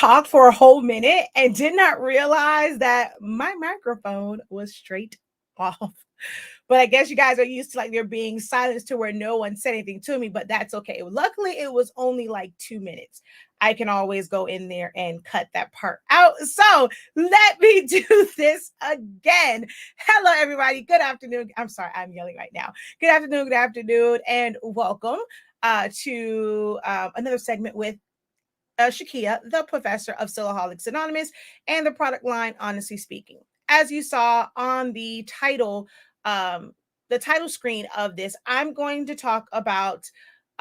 talked for a whole minute and did not realize that my microphone was straight off. But I guess you guys are used to like there being silence to where no one said anything to me, but that's okay. Luckily, it was only like 2 minutes. I can always go in there and cut that part out. So let me do this again. Hello, everybody. Good afternoon. I'm sorry, I'm yelling right now. Good afternoon, and welcome to another segment with Shakia, the professor of SILAHOLICS Anonymous and the product line, Honestly Speaking. As you saw on the title screen of this, I'm going to talk about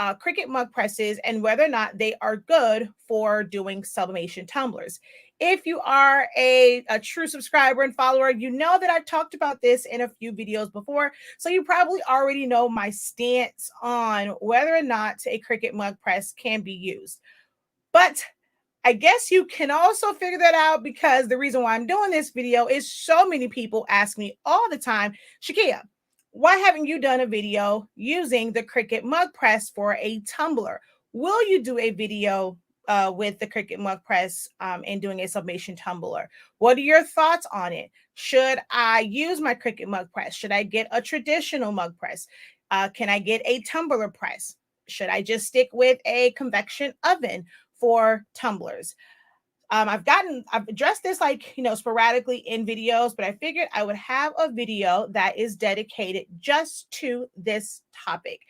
Cricut mug presses and whether or not they are good for doing sublimation tumblers. If you are a true subscriber and follower, you know that I've talked about this in a few videos before, so you probably already know my stance on whether or not a Cricut mug press can be used. But I guess you can also figure that out because the reason why I'm doing this video is so many people ask me all the time, Shakia, why haven't you done a video using the Cricut mug press for a tumbler? Will you do a video with the Cricut mug press and doing a sublimation tumbler? What are your thoughts on it? Should I use my Cricut mug press? Should I get a traditional mug press? Can I get a tumbler press? Should I just stick with a convection oven for tumblers? I've addressed this sporadically in videos, but I figured I would have a video that is dedicated just to this topic.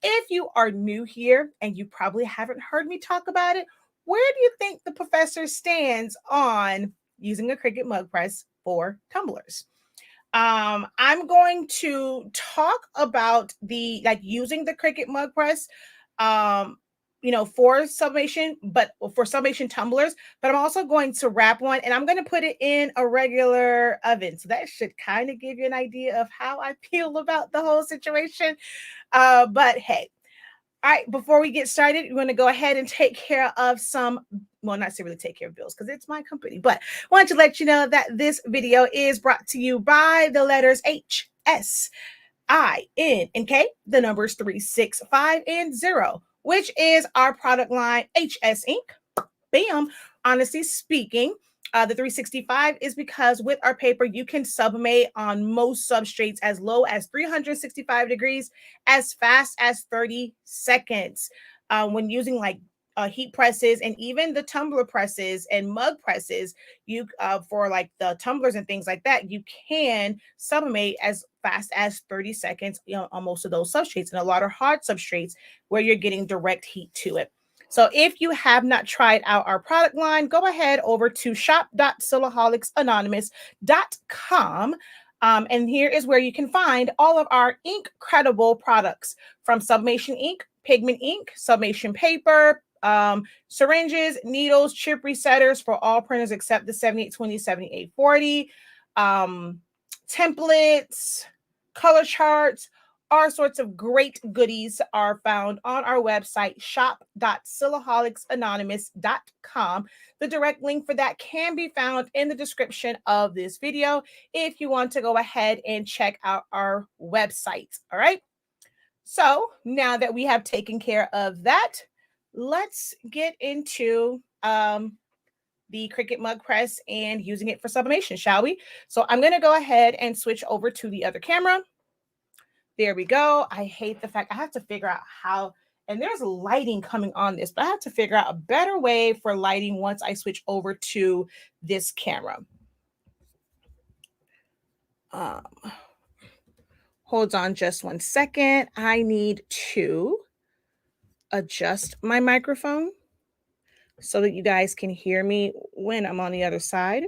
If you are new here and you probably haven't heard me talk about it, where do you think the professor stands on using a Cricut mug press for tumblers? I'm going to talk about using the Cricut mug press for sublimation tumblers, but I'm also going to wrap one and I'm going to put it in a regular oven. So that should kind of give you an idea of how I feel about the whole situation. But hey, all right, before we get started, we're going to go ahead and take care of not really take care of bills because it's my company, but I want to let you know that this video is brought to you by the letters HSINK, the numbers 3, 6, 5, and 0, which is our product line, HS Inc. Bam. Honestly Speaking, the 365 is because with our paper, you can sublimate on most substrates as low as 365 degrees, as fast as 30 seconds. When using heat presses and even the tumbler presses and mug presses, you for like the tumblers and things like that, you can sublimate as fast as 30 seconds, on most of those substrates, and a lot of hard substrates where you're getting direct heat to it. So if you have not tried out our product line, go ahead over to shop.silaholics.com. And here is where you can find all of our INKCREDIBLE products, from sublimation ink, pigment ink, sublimation paper, syringes, needles, chip resetters for all printers except the 7820, 7840, templates, color charts. All sorts of great goodies are found on our website, shop.silaholics.com. The direct link for that can be found in the description of this video if you want to go ahead and check out our website. All right. So now that we have taken care of that, let's get into the Cricut mug press and using it for sublimation, shall we? So I'm going to go ahead and switch over to the other camera. There we go. I hate the fact I have to figure out how, and there's lighting coming on this, but I have to figure out a better way for lighting once I switch over to this camera. Hold on just 1 second. I need to adjust my microphone so that you guys can hear me when I'm on the other side.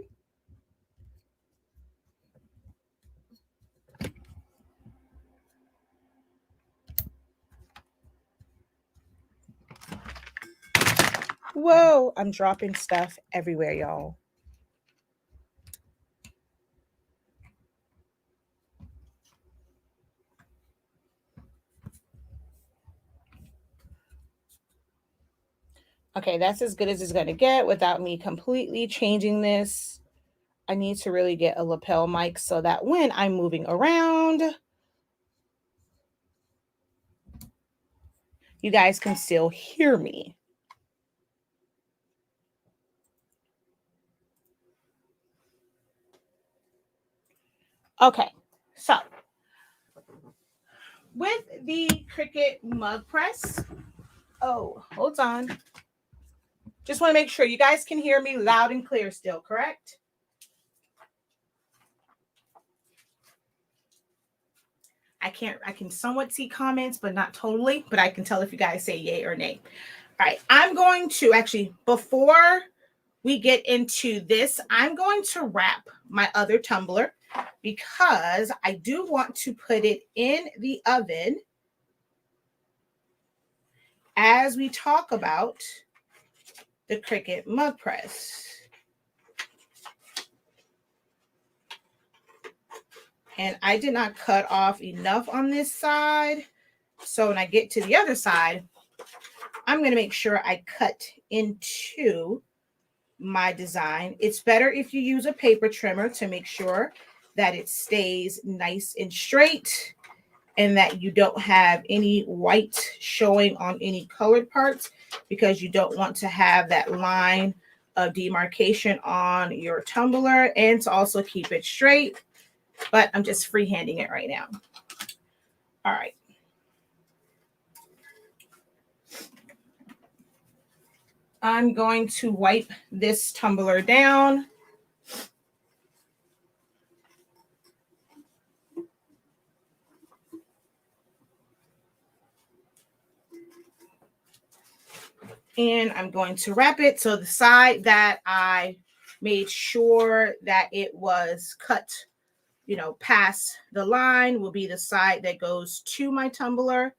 Whoa, I'm dropping stuff everywhere, y'all. Okay, that's as good as it's going to get without me completely changing this. I need to really get a lapel mic so that when I'm moving around, you guys can still hear me. Okay, so with the Cricut mug press, oh, hold on. Just want to make sure you guys can hear me loud and clear still, correct? I can somewhat see comments, but not totally, but I can tell if you guys say yay or nay. All right, I'm going to actually, before we get into this, I'm going to wrap my other tumbler because I do want to put it in the oven as we talk about the Cricut mug press. And I did not cut off enough on this side. So when I get to the other side, I'm going to make sure I cut into my design. It's better if you use a paper trimmer to make sure that it stays nice and straight and that you don't have any white showing on any colored parts, because you don't want to have that line of demarcation on your tumbler, and to also keep it straight. But I'm just freehanding it right now. All right. I'm going to wipe this tumbler down. And I'm going to wrap it. So the side that I made sure that it was cut, you know, past the line will be the side that goes to my tumbler.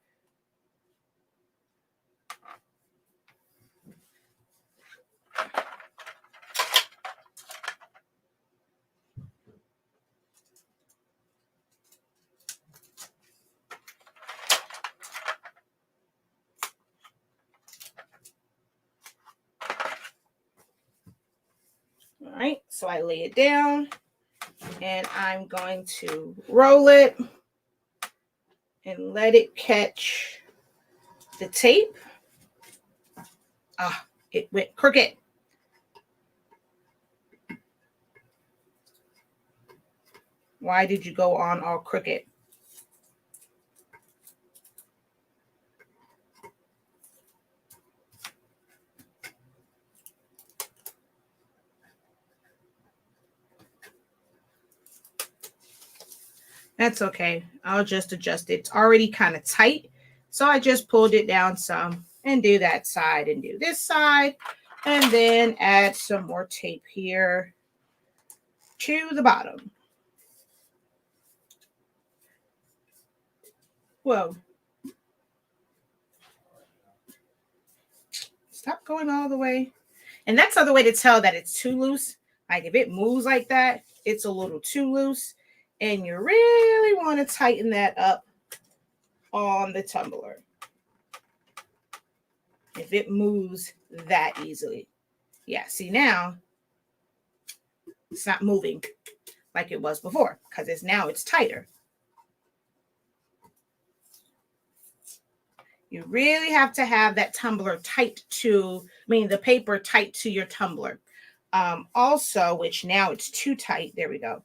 All right, so I lay it down and I'm going to roll it and let it catch the tape. Ah, it went crooked. Why did you go on all crooked? That's okay. I'll just adjust it. It's already kind of tight. So I just pulled it down some and do that side and do this side. And then add some more tape here to the bottom. Whoa. Stop going all the way. And that's the other way to tell that it's too loose. Like if it moves like that, it's a little too loose. And you really want to tighten that up on the tumbler. If it moves that easily. Yeah, see now, it's not moving like it was before because it's tighter. You really have to have that tumbler tight to, the paper tight to your tumbler. Also, which now it's too tight. There we go.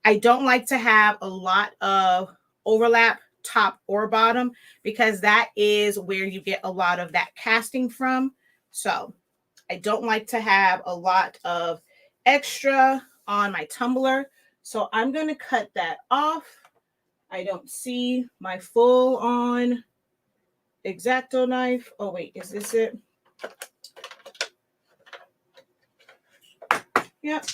I don't like to have a lot of overlap top or bottom because that is where you get a lot of that casting from. So I don't like to have a lot of extra on my tumbler. So I'm going to cut that off. I don't see my full on X-Acto knife. Oh, wait, is this it? Yep.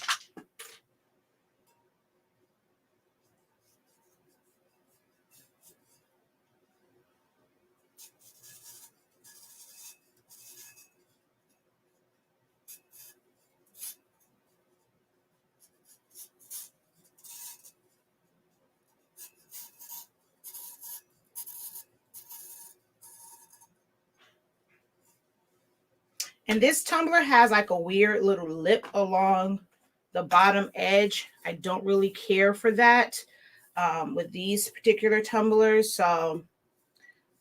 And this tumbler has like a weird little lip along the bottom edge. I don't really care for that with these particular tumblers. So,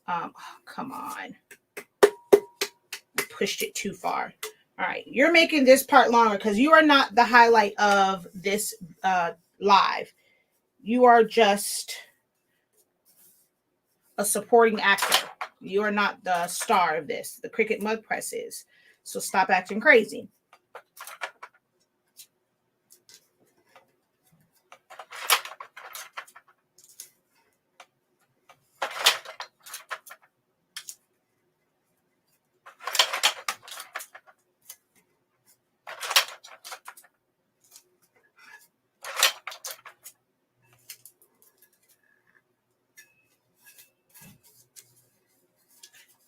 oh, come on. I pushed it too far. All right, you're making this part longer because you are not the highlight of this live. You are just a supporting actor. You are not the star of this. The Cricut mug press is. So stop acting crazy.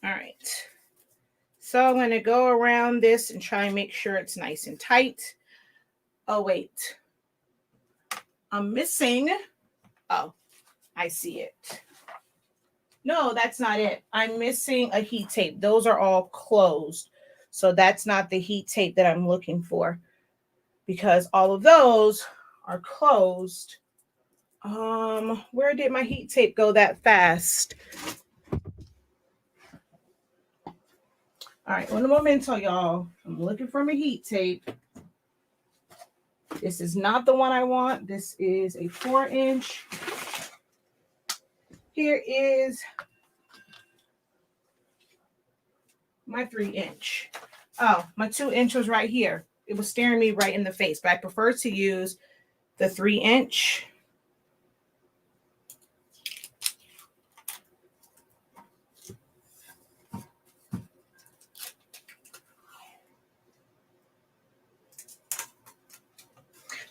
All right. So I'm going to go around this and try and make sure it's nice and tight. Oh, wait. I'm missing. Oh, I see it. No, that's not it. I'm missing a heat tape. Those are all closed. So that's not the heat tape that I'm looking for, because all of those are closed. Where did my heat tape go that fast? All right, one momento, y'all. I'm looking for my heat tape. This is not the one I want. This is a 4-inch. Here is my 3-inch. Oh, my 2-inch was right here. It was staring me right in the face, but I prefer to use the 3-inch.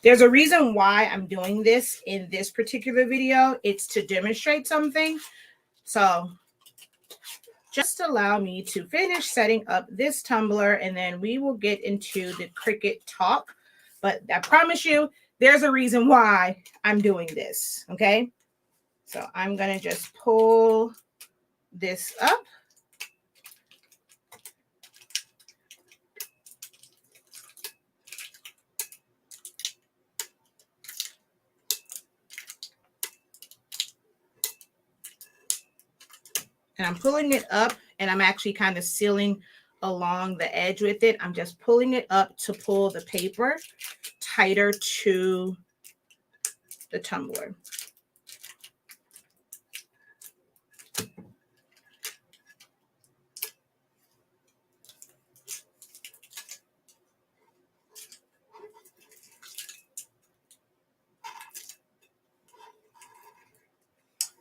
There's a reason why I'm doing this in this particular video. It's to demonstrate something. So just allow me to finish setting up this tumbler, and then we will get into the Cricut talk. But I promise you, there's a reason why I'm doing this, okay? So I'm going to just pull this up. And I'm pulling it up, and I'm actually kind of sealing along the edge with it. I'm just pulling it up to pull the paper tighter to the tumbler.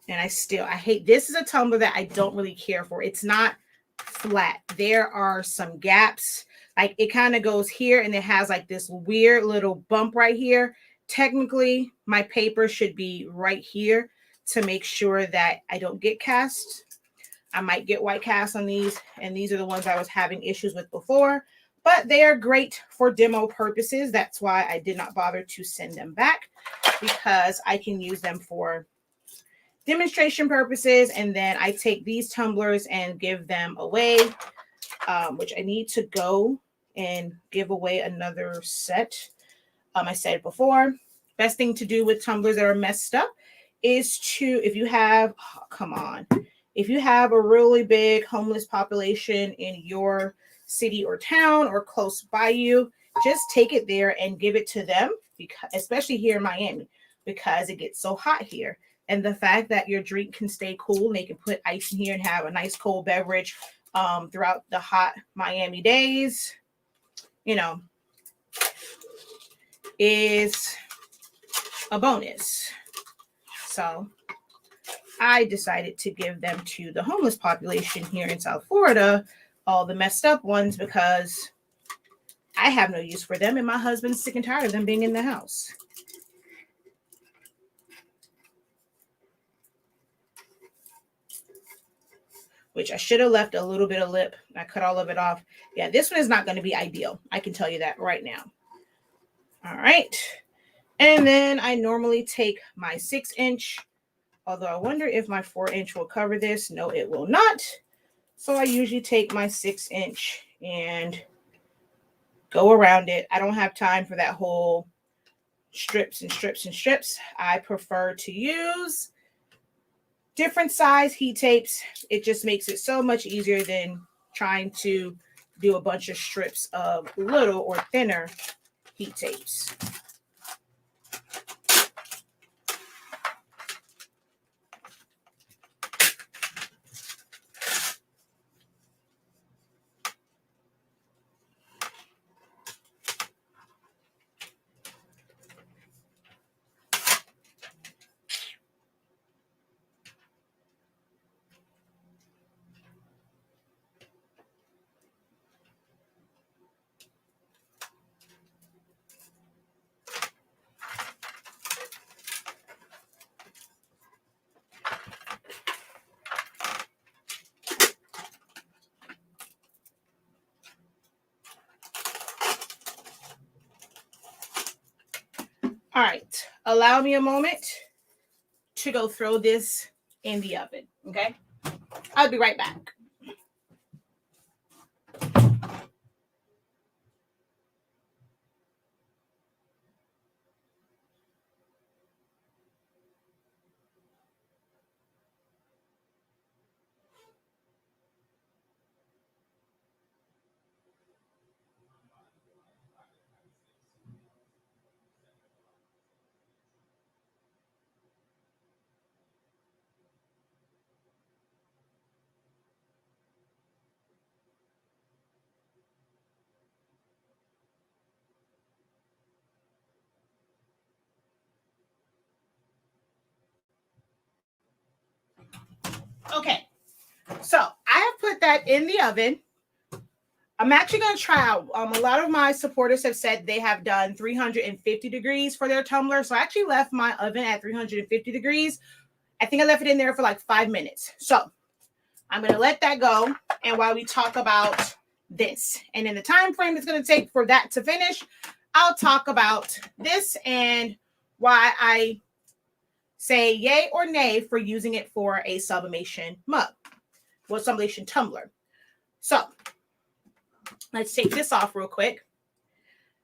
And I hate, this is a tumbler that I don't really care for. It's not flat. There are some gaps. Like it kind of goes here and it has like this weird little bump right here. Technically, my paper should be right here to make sure that I don't get cast. I might get white cast on these, and these are the ones I was having issues with before, but they are great for demo purposes. That's why I did not bother to send them back, because I can use them for demonstration purposes. And then I take these tumblers and give them away, which I need to go and give away another set. I said it before, best thing to do with tumblers that are messed up is to, if you have, if you have a really big homeless population in your city or town or close by you, just take it there and give it to them, because especially here in Miami, because it gets so hot here. And the fact that your drink can stay cool and they can put ice in here and have a nice cold beverage throughout the hot Miami days, you know, is a bonus. So I decided to give them to the homeless population here in South Florida, all the messed up ones, because I have no use for them and my husband's sick and tired of them being in the house. Which I should have left a little bit of lip. I cut all of it off. Yeah, this one is not going to be ideal. I can tell you that right now. All right. And then I normally take my 6-inch, although I wonder if my 4-inch will cover this. No, it will not. So I usually take my 6-inch and go around it. I don't have time for that whole strips and strips and strips. I prefer to use different size heat tapes. It just makes it so much easier than trying to do a bunch of strips of little or thinner heat tapes. All right, allow me a moment to go throw this in the oven, okay? I'll be right back. Okay, so I have put that in the oven. I'm actually going to try out. A lot of my supporters have said they have done 350 degrees for their tumbler. So I actually left my oven at 350 degrees. I think I left it in there for like 5 minutes. So I'm going to let that go. And while we talk about this and in the time frame it's going to take for that to finish, I'll talk about this and why I say yay or nay for using it for a sublimation mug or sublimation tumbler. So let's take this off real quick.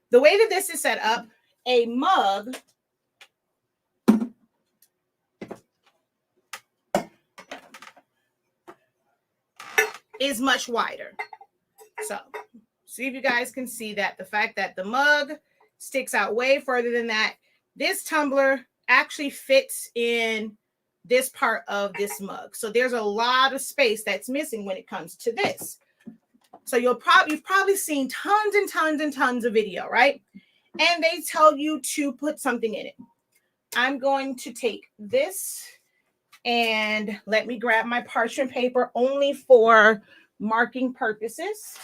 The way that this is set up, a mug is much wider. So see if you guys can see that. The fact that the mug sticks out way further than that. This tumbler actually fits in this part of this mug. So there's a lot of space that's missing when it comes to this. So you've probably seen tons and tons and tons of video, right? And they tell you to put something in it. I'm going to take this and let me grab my parchment paper only for marking purposes.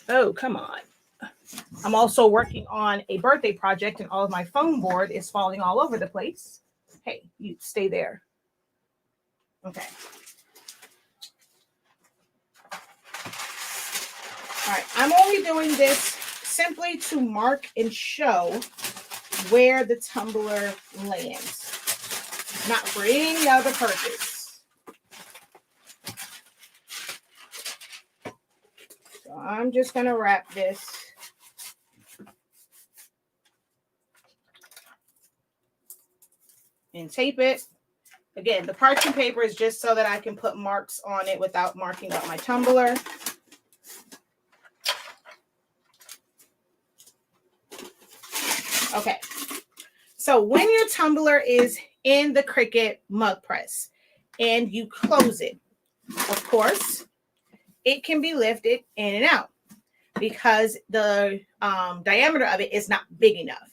Oh, come on. I'm also working on a birthday project and all of my foam board is falling all over the place. Hey, you stay there. Okay. All right, I'm only doing this simply to mark and show where the tumbler lands, not for any other purpose. So I'm just going to wrap this. And tape it. Again, the parchment paper is just so that I can put marks on it without marking up my tumbler. Okay, so when your tumbler is in the Cricut mug press and you close it, of course, it can be lifted in and out because the diameter of it is not big enough.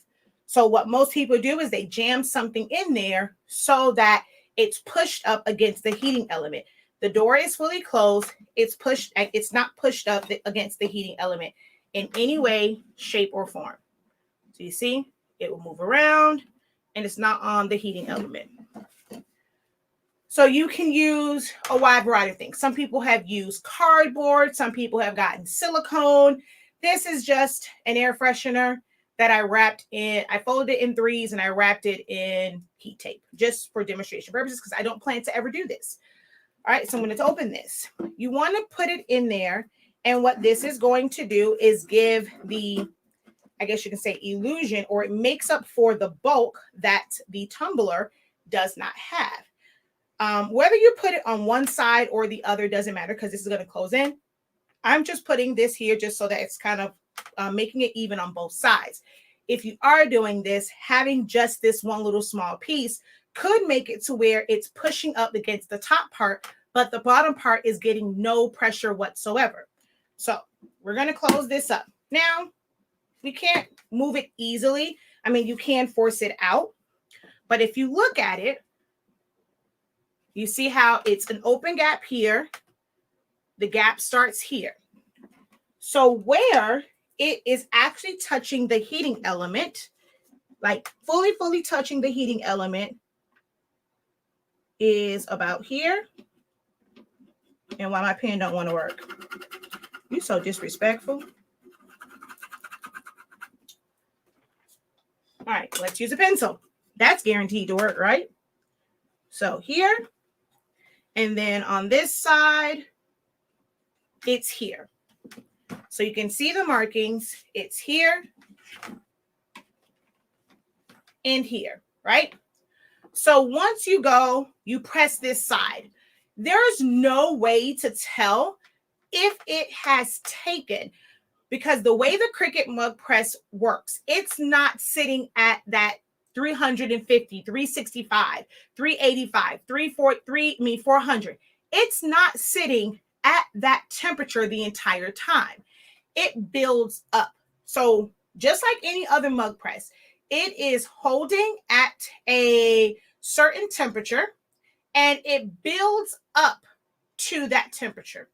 So what most people do is they jam something in there so that it's pushed up against the heating element. The door is fully closed. It's not pushed up against the heating element in any way, shape, or form. So you see, it will move around and it's not on the heating element. So you can use a wide variety of things. Some people have used cardboard. Some people have gotten silicone. This is just an air freshener that I wrapped in. I folded it in threes and I wrapped it in heat tape just for demonstration purposes because I don't plan to ever do this. All right, so I'm going to open this. You want to put it in there. And what this is going to do is give the, I guess you can say, illusion, or it makes up for the bulk that the tumbler does not have. Whether you put it on one side or the other doesn't matter because this is going to close in. I'm just putting this here just so that it's kind of making it even on both sides. If you are doing this, having just this one little small piece could make it to where it's pushing up against the top part, but the bottom part is getting no pressure whatsoever. So we're going to close this up. Now, we can't move it easily. I mean, you can force it out, but if you look at it, you see how it's an open gap here. The gap starts here. So where it is actually touching the heating element, like fully touching the heating element, is about here. And why my pen don't want to work. You're so disrespectful. All right, let's use a pencil. That's guaranteed to work, right? So here, and then on this side, it's here. So you can see the markings. It's here and here, right? So once you go, you press this side. There's no way to tell if it has taken, because the way the Cricut mug press works, it's not sitting at that 350, 365, 385, 400. It's not sitting at that temperature the entire time. It builds up. So just like any other mug press, it is holding at a certain temperature and it builds up to that temperature.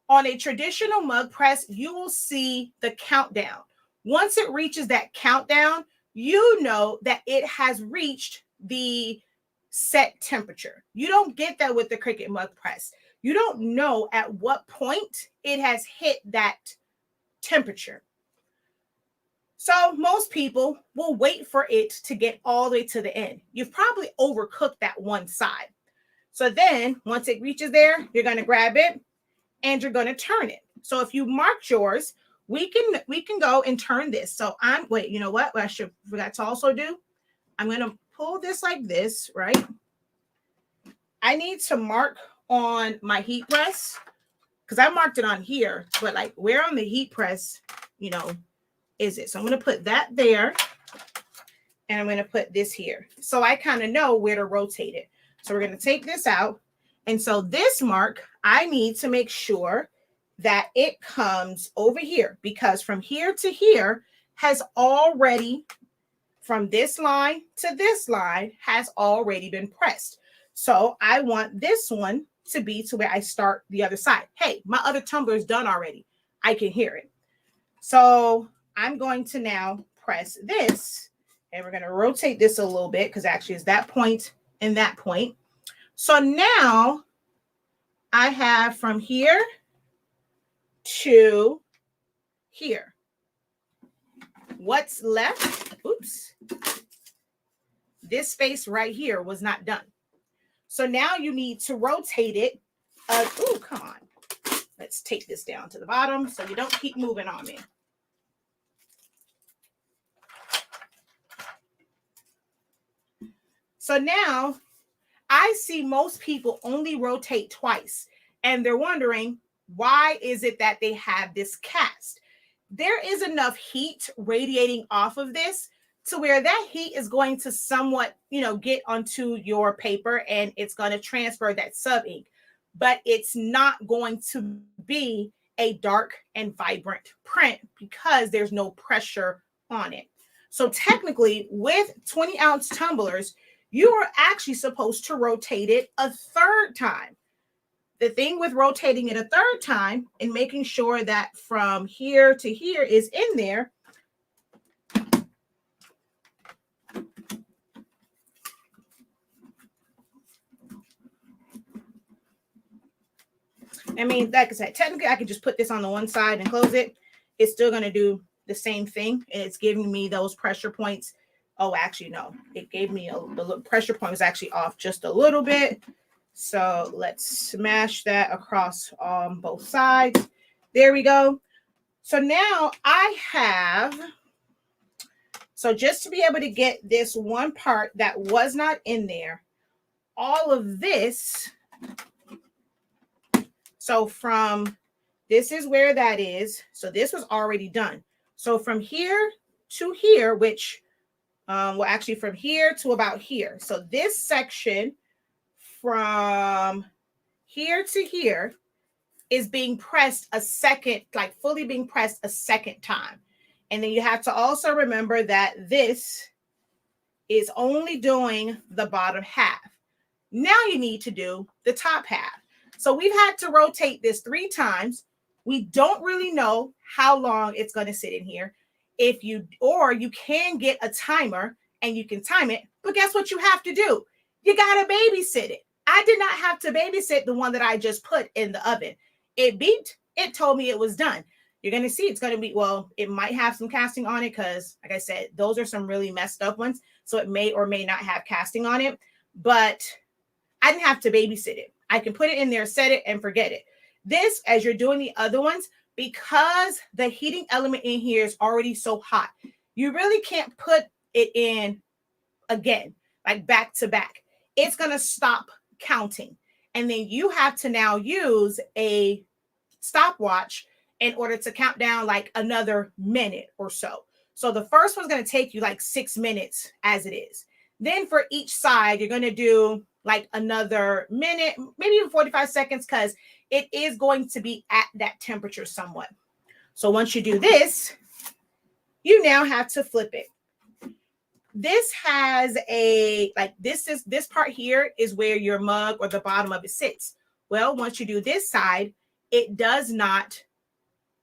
On a traditional mug press, you will see the countdown. Once it reaches that countdown, you know that it has reached the set temperature. You don't get that with the Cricut mug press. You don't know at what point it has hit that temperature. So most people will wait for it to get all the way to the end. You've probably overcooked that one side. So then once it reaches there, you're going to grab it and you're going to turn it. So if you marked yours, we can go and turn this. So wait, you know what I forgot to also do? I'm going to pull this like this, right? I need to mark on my heat press because I marked it on here, but like where on the heat press, is it? So I'm going to put that there and I'm going to put this here. So I kind of know where to rotate it. So we're going to take this out. And so this mark, I need to make sure that it comes over here, because from here to here has already, from this line to this line has already been pressed. So I want this one to be to where I start the other side. Hey, my other tumbler is done already. I can hear it. So I'm going to now press this and we're going to rotate this a little bit because actually it's that point and that point. So now I have from here to here. What's left? Oops. This space right here was not done. So now you need to rotate it. Oh, come on. Let's take this down to the bottom so you don't keep moving on me. So now I see most people only rotate twice and they're wondering, why is it that they have this cast? There is enough heat radiating off of this to where that heat is going to somewhat, get onto your paper and it's going to transfer that sub ink, but it's not going to be a dark and vibrant print because there's no pressure on it. So technically with 20-ounce tumblers, you are actually supposed to rotate it a third time. The thing with rotating it a third time and making sure that from here to here is in there, like I said, technically I can just put this on the one side and close it. It's still going to do the same thing. And it's giving me those pressure points. Oh, actually, no, it gave me the pressure point was actually off just a little bit. So let's smash that across on both sides. There we go. So now I have, so just to be able to get this one part that was not in there, all of this. So from, this is where that is. So this was already done. So from here to here, which, well, actually from here to about here. So this section from here to here is being pressed a second, like fully being pressed a second time. And then you have to also remember that this is only doing the bottom half. Now you need to do the top half. So we've had to rotate this 3 times. We don't really know how long it's going to sit in here. Or you can get a timer and you can time it, but guess what you have to do? You got to babysit it. I did not have to babysit the one that I just put in the oven. It beeped. It told me it was done. you're going to see it's going to be, well, it might have some casting on it because, like I said, those are some really messed up ones. So it may or may not have casting on it, but I didn't have to babysit it. I can put it in there, set it, and forget it. This, as you're doing the other ones, because the heating element in here is already so hot, you really can't put it in again, like back to back. It's going to stop counting. And then you have to now use a stopwatch in order to count down like another minute or so. So the first one's going to take you like 6 minutes as it is. Then for each side, you're going to do like another minute, maybe even 45 seconds, because it is going to be at that temperature somewhat. So once you do this, you now have to flip it. This has a, like this part here is where your mug or the bottom of it sits. Well, once you do this side, it does not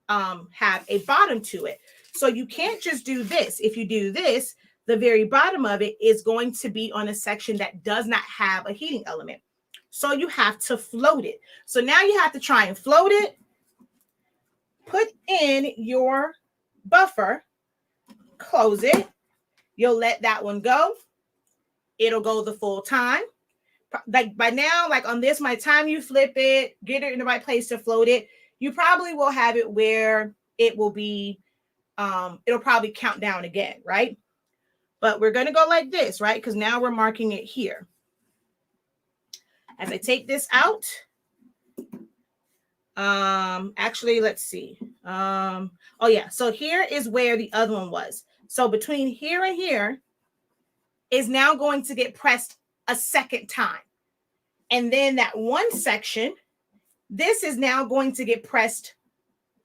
have a bottom to it. So you can't just do this. If you do this, the very bottom of it is going to be on a section that does not have a heating element. So you have to float it. So now you have to try and float it, put in your buffer, close it. You'll let that one go. It'll go the full time. Like by now, like on this, by the time you flip it, get it in the right place to float it, you probably will have it where it will be, it'll probably count down again, right? But we're going to go like this, right? Because now we're marking it here. As I take this out, actually, let's see. Oh yeah, so here is where the other one was. So between here and here is now going to get pressed a second time. And then that one section, this is now going to get pressed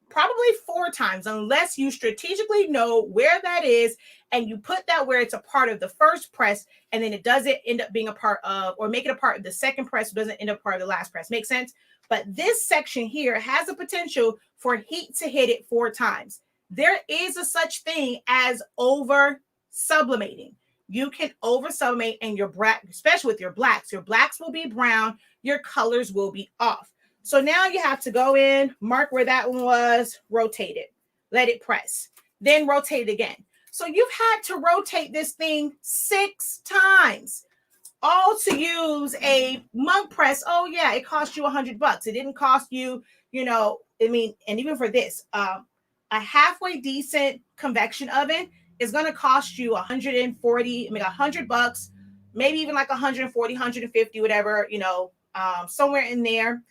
probably 4 times, unless you strategically know where that is and you put that where it's a part of the first press, and then it doesn't end up being a part of, or make it a part of the second press, doesn't end up part of the last press. Make sense? But this section here has a potential for heat to hit it 4 times. There is a such thing as over sublimating. You can over sublimate, and your black, especially with your blacks will be brown, your colors will be off. So now you have to go in, mark where that one was, rotate it, let it press, then rotate it again. So you've had to rotate this thing 6 times, all to use a mug press. Oh yeah, it cost you $100. It didn't cost you, I mean, and even for this, a halfway decent convection oven is going to cost you $140, $100, maybe even like 140, 150, whatever, somewhere in there.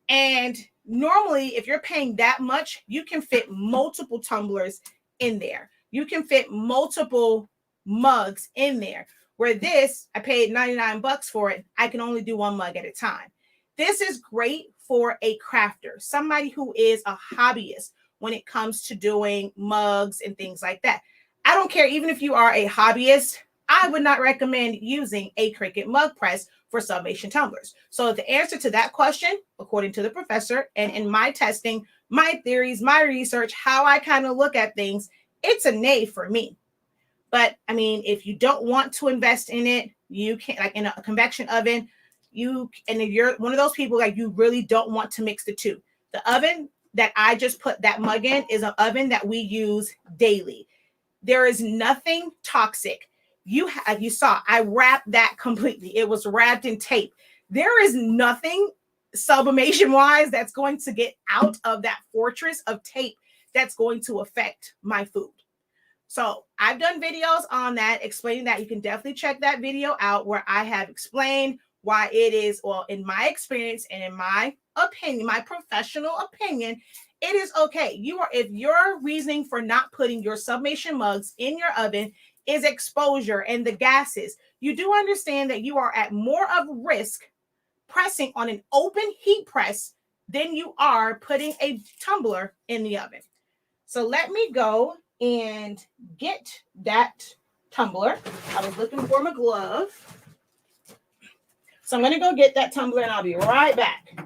And normally, if you're paying that much, you can fit multiple tumblers in there. You can fit multiple mugs in there. Where this, I paid $99 for it. I can only do 1 mug at a time. This is great for a crafter, somebody who is a hobbyist when it comes to doing mugs and things like that. I don't care, even if you are a hobbyist, I would not recommend using a Cricut mug press for sublimation tumblers. So the answer to that question, according to the professor, and in my testing, my theories, my research, how I kind of look at things, it's a nay for me. But I mean, if you don't want to invest in it, you can, like in a convection oven, and if you're one of those people, like you really don't want to mix the two. The oven that I just put that mug in is an oven that we use daily. There is nothing toxic. You saw, I wrapped that completely. It was wrapped in tape. There is nothing sublimation wise that's going to get out of that fortress of tape that's going to affect my food. So I've done videos on that, explaining that. You can definitely check that video out where I have explained why it is, well, in my experience and in my opinion, my professional opinion, it is okay. If your reasoning for not putting your sublimation mugs in your oven is exposure and the gases, you do understand that you are at more of risk pressing on an open heat press than you are putting a tumbler in the oven. So let me go and get that tumbler. I was looking for my glove. So I'm going to go get that tumbler and I'll be right back.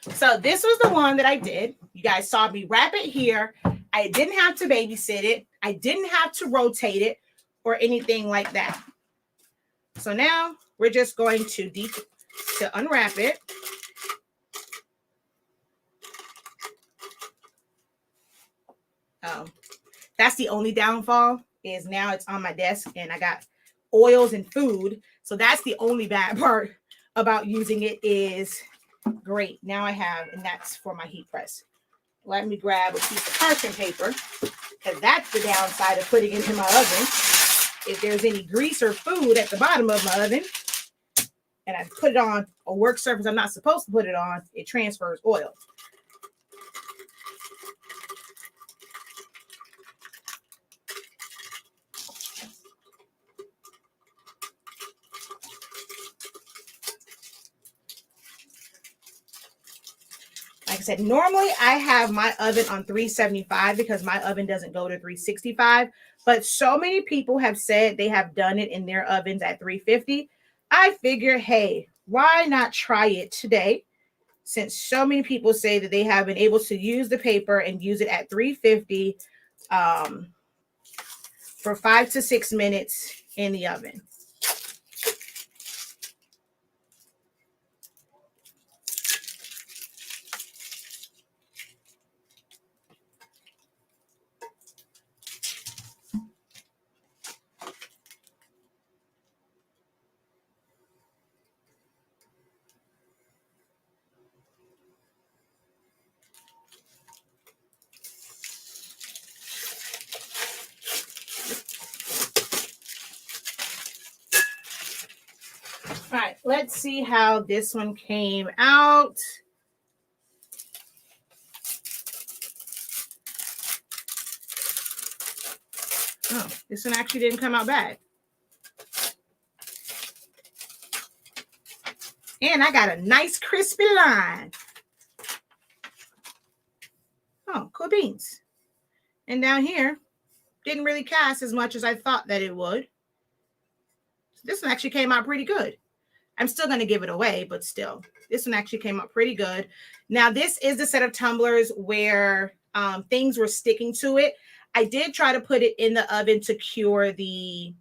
So this was the one that I did. You guys saw me wrap it here. I didn't have to babysit it. I didn't have to rotate it or anything like that. So now we're just going to unwrap it. That's the only downfall, is now it's on my desk and I got oils and food. So that's the only bad part about using it. Is great. Now I have, and that's for my heat press. Let me grab a piece of parchment paper, because that's the downside of putting it in my oven. If there's any grease or food at the bottom of my oven and I put it on a work surface I'm not supposed to put it on, it transfers oil. Like I said, normally I have my oven on 375 because my oven doesn't go to 365. But so many people have said they have done it in their ovens at 350. I figure, hey, why not try it today? Since so many people say that they have been able to use the paper and use it at 350 for 5 to 6 minutes in the oven. All right, let's see how this one came out. Oh, this one actually didn't come out bad. And I got a nice crispy line. Oh, cool beans. And down here, didn't really cast as much as I thought that it would. So this one actually came out pretty good. I'm still going to give it away, but still, this one actually came out pretty good. Now, this is the set of tumblers where things were sticking to it. I did try to put it in the oven to cure the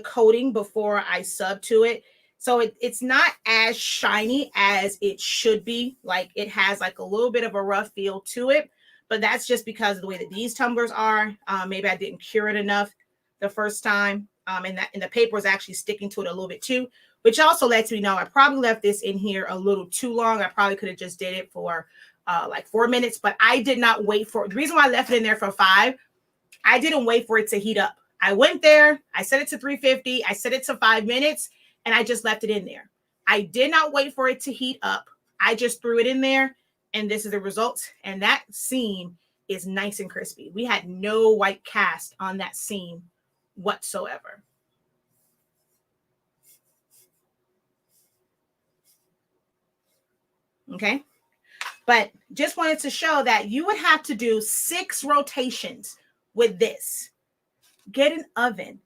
coating before I sub to it. So it's not as shiny as it should be. Like, it has like a little bit of a rough feel to it, but that's just because of the way that these tumblers are. Maybe I didn't cure it enough the first time. And the paper is actually sticking to it a little bit too, which also lets me know I probably left this in here a little too long. I probably could have just did it for like 4 minutes, but I did not wait for it. The reason why I left it in there for 5, I didn't wait for it to heat up. I went there, I set it to 350, I set it to 5 minutes, and I just left it in there. I did not wait for it to heat up. I just threw it in there, and this is the results. And that seam is nice and crispy. We had no white cast on that seam whatsoever. Okay. But just wanted to show that you would have to do 6 rotations with this. Get an oven.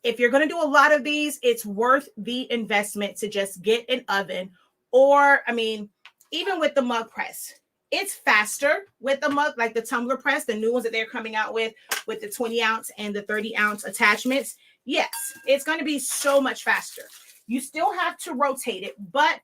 If you're going to do a lot of these, it's worth the investment to just get an oven. Or, I mean, even with the mug press, it's faster with the mug, like the tumbler press, the new ones that they're coming out with the 20 ounce and the 30 ounce attachments. Yes, it's going to be so much faster. You still have to rotate it, but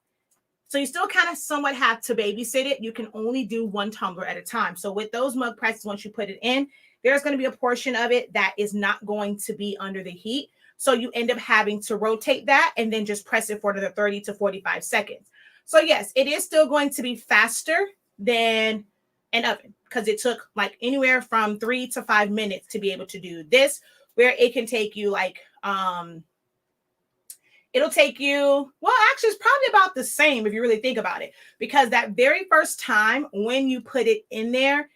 so you still kind of somewhat have to babysit it. You can only do 1 tumbler at a time. So with those mug presses, once you put it in, there's going to be a portion of it that is not going to be under the heat. So you end up having to rotate that and then just press it for another 30 to 45 seconds. So yes, it is still going to be faster than an oven because it took like anywhere from 3 to 5 minutes to be able to do this, where it can take you like, it'll take you, well, actually, it's probably about the same if you really think about it, because that very first time when you put it in there,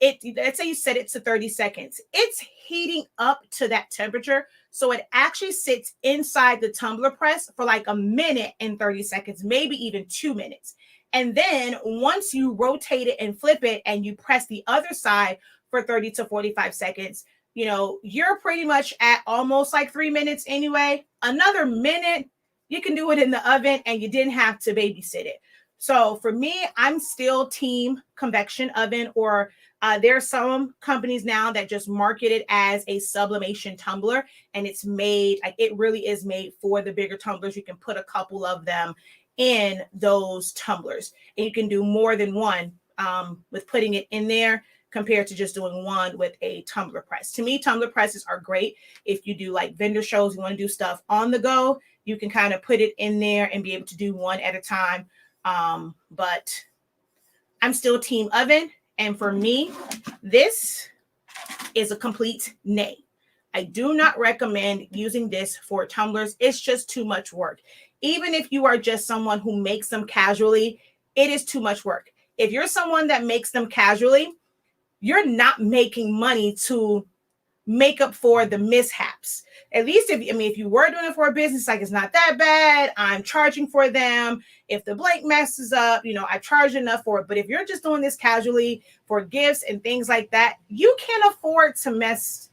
let's say you set it to 30 seconds, it's heating up to that temperature. So it actually sits inside the tumbler press for like 1 minute and 30 seconds, maybe even 2 minutes. And then once you rotate it and flip it and you press the other side for 30 to 45 seconds, you know, you're pretty much at almost like 3 minutes anyway. Another minute, you can do it in the oven and you didn't have to babysit it. So for me, I'm still team convection oven, or there are some companies now that just market it as a sublimation tumbler, and it's made, like, it really is made for the bigger tumblers. You can put a couple of them in those tumblers, and you can do more than one with putting it in there compared to just doing one with a tumbler press. To me, tumbler presses are great if you do like vendor shows, you want to do stuff on the go, you can kind of put it in there and be able to do one at a time. But I'm still team oven. And for me, this is a complete nay. I do not recommend using this for tumblers. It's just too much work. Even if you are just someone who makes them casually, it is too much work. If you're someone that makes them casually, you're not making money to make up for the mishaps. At least if you were doing it for a business, like, it's not that bad. I'm charging for them. If the blank messes up, I charge enough for it. But if you're just doing this casually for gifts and things like that, you can't afford to mess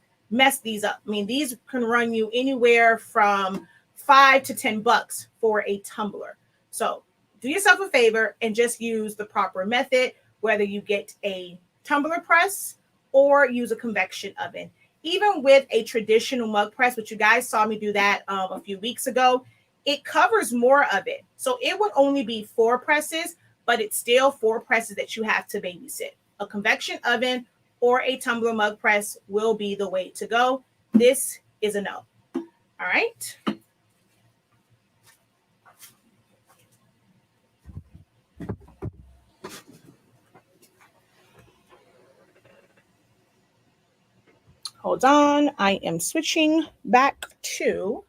these up. I mean, these can run you anywhere from $5 to $10 for a tumbler. So do yourself a favor and just use the proper method, whether you get a tumbler press or use a convection oven. Even with a traditional mug press, which you guys saw me do that a few weeks ago, it covers more of it. So it would only be 4 presses, but it's still 4 presses that you have to babysit. A convection oven or a tumbler mug press will be the way to go. This is a no. All right. Hold on. I am switching back to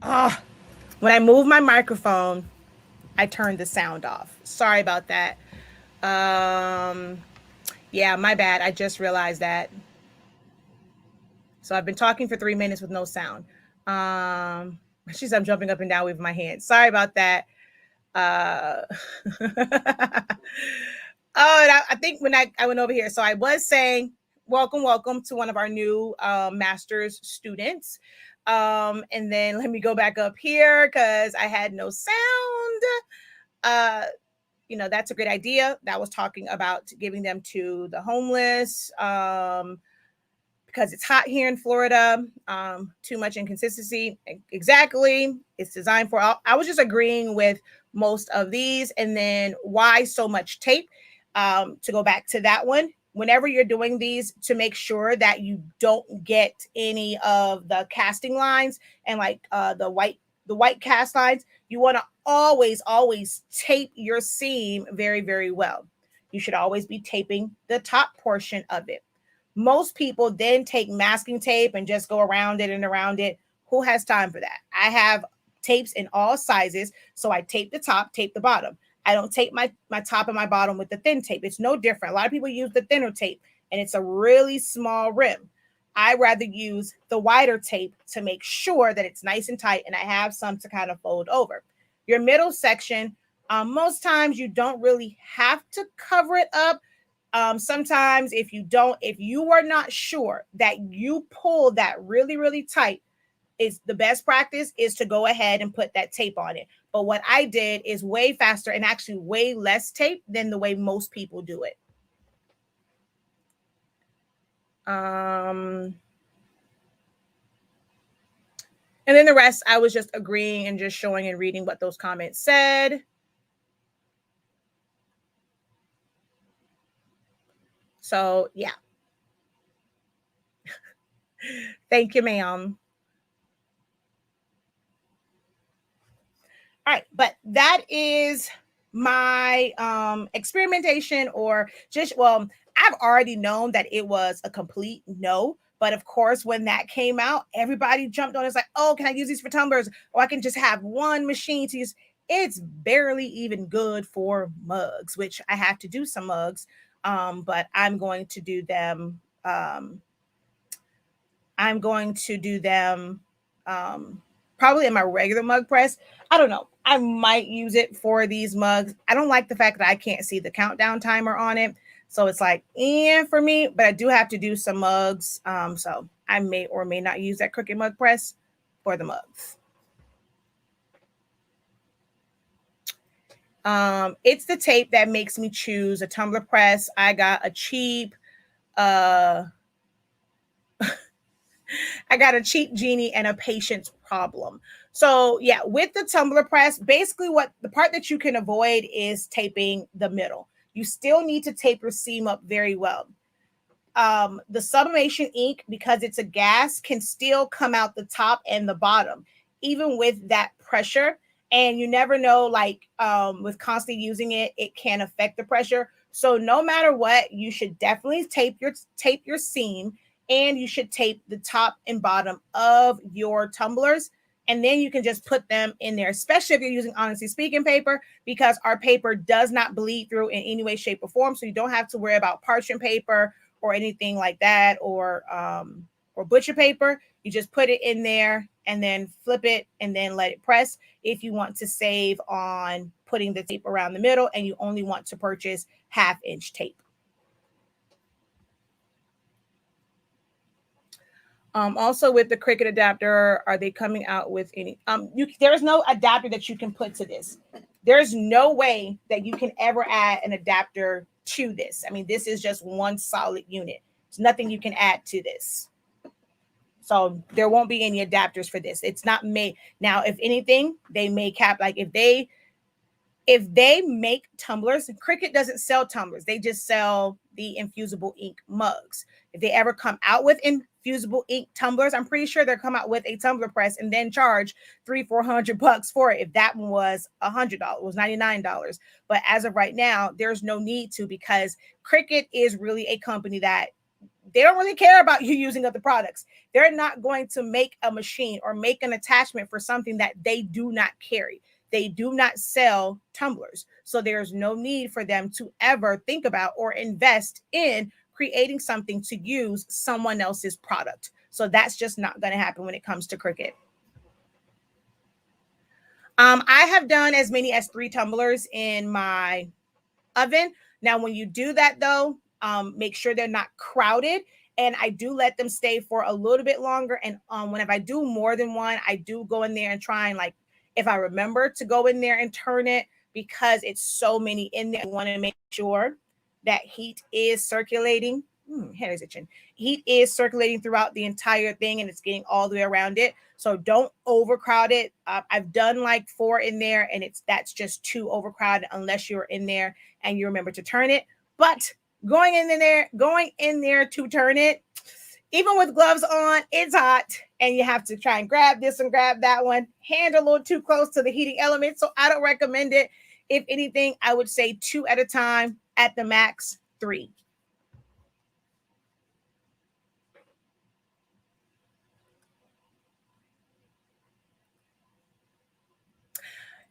When I move my microphone, I turned the sound off. Sorry about that. Yeah, my bad. I just realized that. So I've been talking for 3 minutes with no sound. She's I'm jumping up and down with my hands. Sorry about that. Uh, oh, and I think when I went over here, so I was saying, welcome to one of our new master's students. And then let me go back up here because I had no sound. That's a great idea. That was talking about giving them to the homeless. Because it's hot here in Florida. Too much inconsistency. Exactly. It's designed for. I was just agreeing with most of these. And then why so much tape? To go back to that one, whenever you're doing these, to make sure that you don't get any of the casting lines and like the white cast lines, you want to always tape your seam very, very well. You should always be taping the top portion of it. Most people then take masking tape and just go around it and around it. Who has time for that? I have tapes in all sizes, so I tape the top, tape the bottom. I don't tape my top and my bottom with the thin tape. It's no different. A lot of people use the thinner tape, and it's a really small rim. I rather use the wider tape to make sure that it's nice and tight, and I have some to kind of fold over. Your middle section, most times you don't really have to cover it up. Sometimes if you are not sure that you pull that really, really tight, is the best practice is to go ahead and put that tape on it. But what I did is way faster and actually way less tape than the way most people do it. And then the rest, I was just agreeing and just showing and reading what those comments said. So, yeah. Thank you, ma'am. All right, but that is my experimentation, or just, well, I've already known that it was a complete no. But of course, when that came out, everybody jumped on. It's like, oh, can I use these for tumblers? Or I can just have one machine to use. It's barely even good for mugs, which I have to do some mugs. But I'm going to do them. I'm going to do them probably in my regular mug press. I don't know. I might use it for these mugs. I don't like the fact that I can't see the countdown timer on it. So it's like, for me, but I do have to do some mugs. So I may or may not use that Cricut mug press for the mugs. It's the tape that makes me choose a tumbler press. I got a cheap, I got a cheap genie and a patience problem. So yeah, with the tumbler press, basically what the part that you can avoid is taping the middle. You still need to tape your seam up very well. The sublimation ink, because it's a gas, can still come out the top and the bottom, even with that pressure. And you never know, like with constantly using it, it can affect the pressure. So no matter what, you should definitely tape your seam, and you should tape the top and bottom of your tumblers. And then you can just put them in there, especially if you're using Honestly Speaking paper, because our paper does not bleed through in any way, shape, or form. So you don't have to worry about parchment paper or anything like that, or butcher paper. You just put it in there and then flip it and then let it press. If you want to save on putting the tape around the middle and you only want to purchase 1/2-inch tape. Also with the Cricut adapter, are they coming out with any? There's no adapter that you can put to this. There's no way that you can ever add an adapter to this. I mean, this is just one solid unit. There's nothing you can add to this. So there won't be any adapters for this. It's not made. Now, if anything, they may cap, like if they make tumblers, Cricut doesn't sell tumblers. They just sell the infusible ink mugs. If they ever come out with infusible ink tumblers, I'm pretty sure they'll come out with a tumbler press and then charge $300-400 for it. If that one was $100, was $99. But as of right now, there's no need to, because Cricut is really a company that they don't really care about you using other products. They're not going to make a machine or make an attachment for something that they do not carry. They do not sell tumblers. So there's no need for them to ever think about or invest in creating something to use someone else's product. So that's just not going to happen when it comes to Cricut. I have done as many as 3 tumblers in my oven. Now, when you do that though, make sure they're not crowded. And I do let them stay for a little bit longer. And whenever I do more than one, I do go in there and try and, like, if I remember to go in there and turn it, because it's so many in there, I want to make sure that heat is circulating. Head is itching. Heat is circulating throughout the entire thing, and it's getting all the way around it. So don't overcrowd it. I've done like 4 in there, and that's just too overcrowded unless you're in there and you remember to turn it. But going in there to turn it, even with gloves on, it's hot, and you have to try and grab this and grab that one. Hand a little too close to the heating element, so I don't recommend it. If anything, I would say 2 at a time, at the max 3.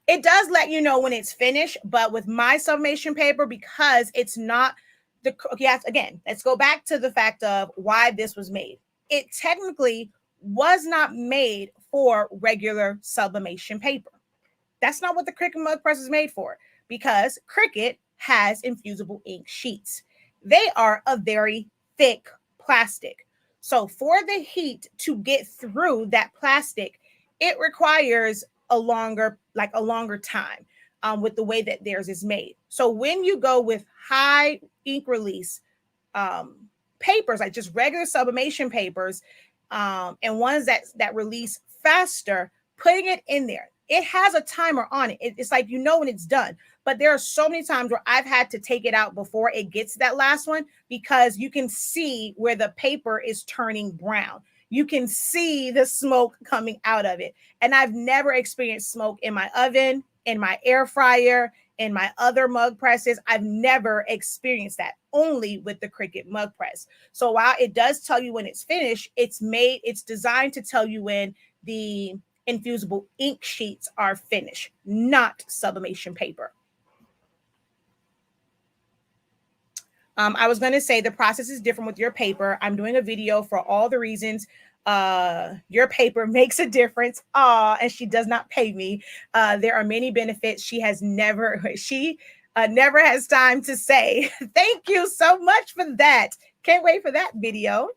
It does let you know when it's finished, but with my sublimation paper, because it's not the, yes, again, let's go back to the fact of why this was made. It technically was not made for regular sublimation paper. That's not what the Cricut mug press is made for, because Cricut has infusible ink sheets. They are a very thick plastic. So for the heat to get through that plastic, it requires a longer time with the way that theirs is made. So when you go with high ink release papers, like just regular sublimation papers, and ones that release faster, putting it in there, it has a timer on it. It's like, you know when it's done. But there are so many times where I've had to take it out before it gets to that last one, because you can see where the paper is turning brown. You can see the smoke coming out of it. And I've never experienced smoke in my oven, in my air fryer, in my other mug presses. I've never experienced that, only with the Cricut mug press. So while it does tell you when it's finished, it's designed to tell you when the infusible ink sheets are finished, not sublimation paper. I was going to say the process is different with your paper. I'm doing a video for all the reasons your paper makes a difference. And she does not pay me. There are many benefits. She never has time to say. Thank you so much for that. Can't wait for that video.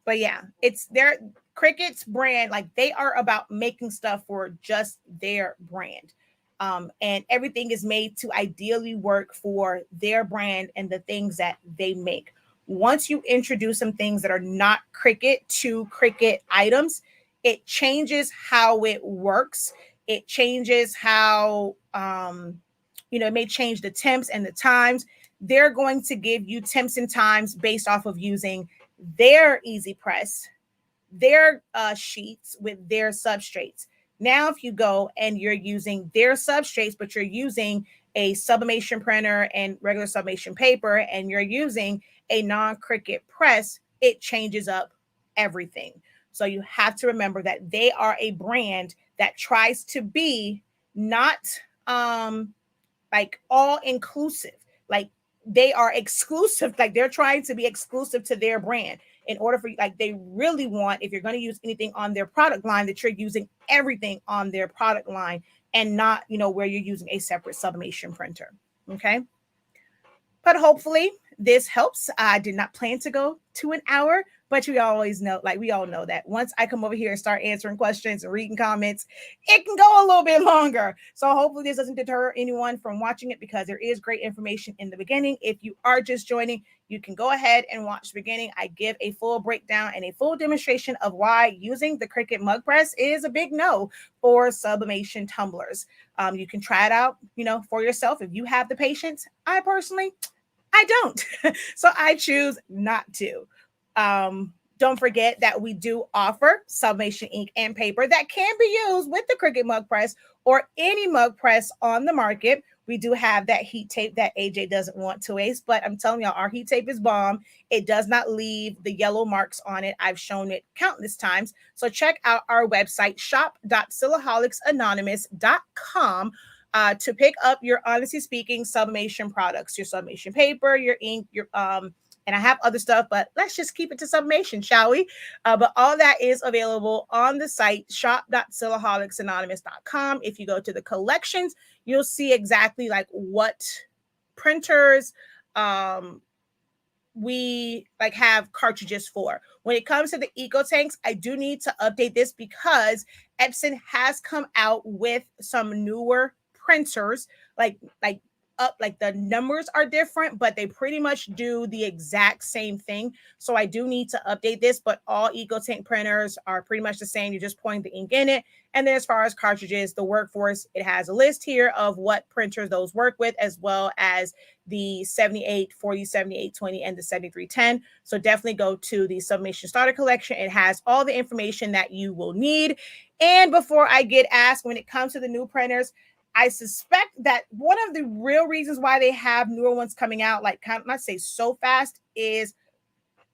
But yeah, it's their Cricut's brand. Like, they are about making stuff for just their brand. And everything is made to ideally work for their brand and the things that they make. Once you introduce some things that are not Cricut to Cricut items, it changes how it works. It changes how, it may change the temps and the times. They're going to give you temps and times based off of using their Easy Press, their sheets with their substrates. Now, if you go and you're using their substrates, but you're using a sublimation printer and regular sublimation paper, and you're using a non-Cricut press, it changes up everything. So you have to remember that they are a brand that tries to be not like all inclusive. Like, they are exclusive. Like, they're trying to be exclusive to their brand. In order for, like, they really want, if you're going to use anything on their product line, that you're using everything on their product line, and not, where you're using a separate sublimation printer. Okay. But hopefully this helps. I did not plan to go to an hour, but we always know, like, we all know that once I come over here and start answering questions and reading comments, it can go a little bit longer. So hopefully this doesn't deter anyone from watching it, because there is great information in the beginning. If you are just joining, you can go ahead and watch the beginning. I give a full breakdown and a full demonstration of why using the Cricut mug press is a big no for sublimation tumblers. You can try it out, for yourself if you have the patience. I don't. So I choose not to. Don't forget that we do offer sublimation ink and paper that can be used with the Cricut mug press or any mug press on the market. We do have that heat tape that AJ doesn't want to waste, but I'm telling y'all, our heat tape is bomb. It does not leave the yellow marks on it. I've shown it countless times. So check out our website, shop.silaholics.com, to pick up your Honestly Speaking sublimation products, your sublimation paper, your ink, your and I have other stuff, but let's just keep it to sublimation, shall we? But all that is available on the site, shop.silaholics.com. If you go to the collections, you'll see exactly like what printers we like have cartridges for. When it comes to the eco tanks, I do need to update this because Epson has come out with some newer printers, like the numbers are different, but they pretty much do the exact same thing. So I do need to update this, but all EcoTank printers are pretty much the same. You're just pouring the ink in it. And then as far as cartridges, the Workforce, it has a list here of what printers those work with, as well as the 7840, 7820, and the 7310. So definitely go to the Sublimation Starter Collection. It has all the information that you will need. And before I get asked, when it comes to the new printers, I suspect that one of the real reasons why they have newer ones coming out, like kind of, not say so fast, is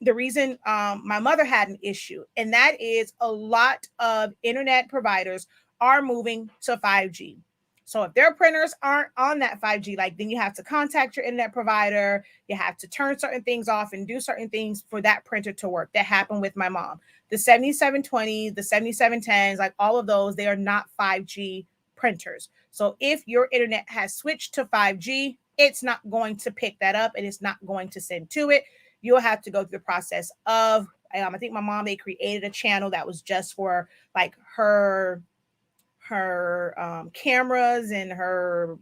the reason my mother had an issue. And that is a lot of internet providers are moving to 5G. So if their printers aren't on that 5G, like then you have to contact your internet provider. You have to turn certain things off and do certain things for that printer to work. That happened with my mom. The 7720, the 7710s, like all of those, they are not 5G printers. So if your internet has switched to 5G, it's not going to pick that up and it's not going to send to it. You'll have to go through the process of, I think my mom, they created a channel that was just for like her cameras and her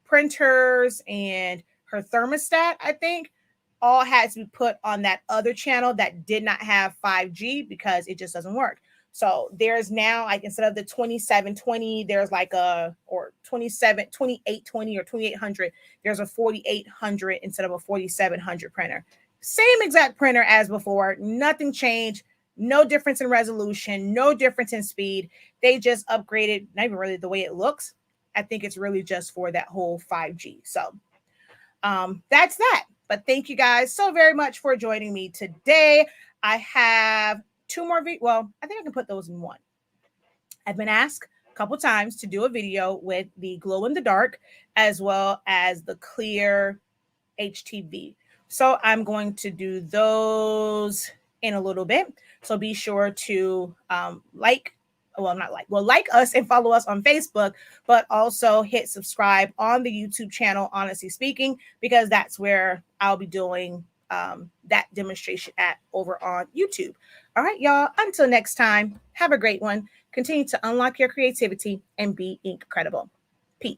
printers and her thermostat, I think, all had to be put on that other channel that did not have 5G because it just doesn't work. So there's now, like, instead of the 2720, there's like or 2820 or 2800, there's a 4800 instead of a 4700 printer. Same exact printer as before, nothing changed, no difference in resolution, no difference in speed. They just upgraded, not even really the way it looks. I think it's really just for that whole 5G. So that's that. But thank you guys so very much for joining me today. I have two more well, I think I can put those in one. I've been asked a couple times to do a video with the glow in the dark as well as the clear HTV. So I'm going to do those in a little bit. So be sure to like us and follow us on Facebook, but also hit subscribe on the YouTube channel, Honestly Speaking, because that's where I'll be doing that demonstration at over on YouTube. All right, y'all, until next time, have a great one. Continue to unlock your creativity and be ink credible. Peace.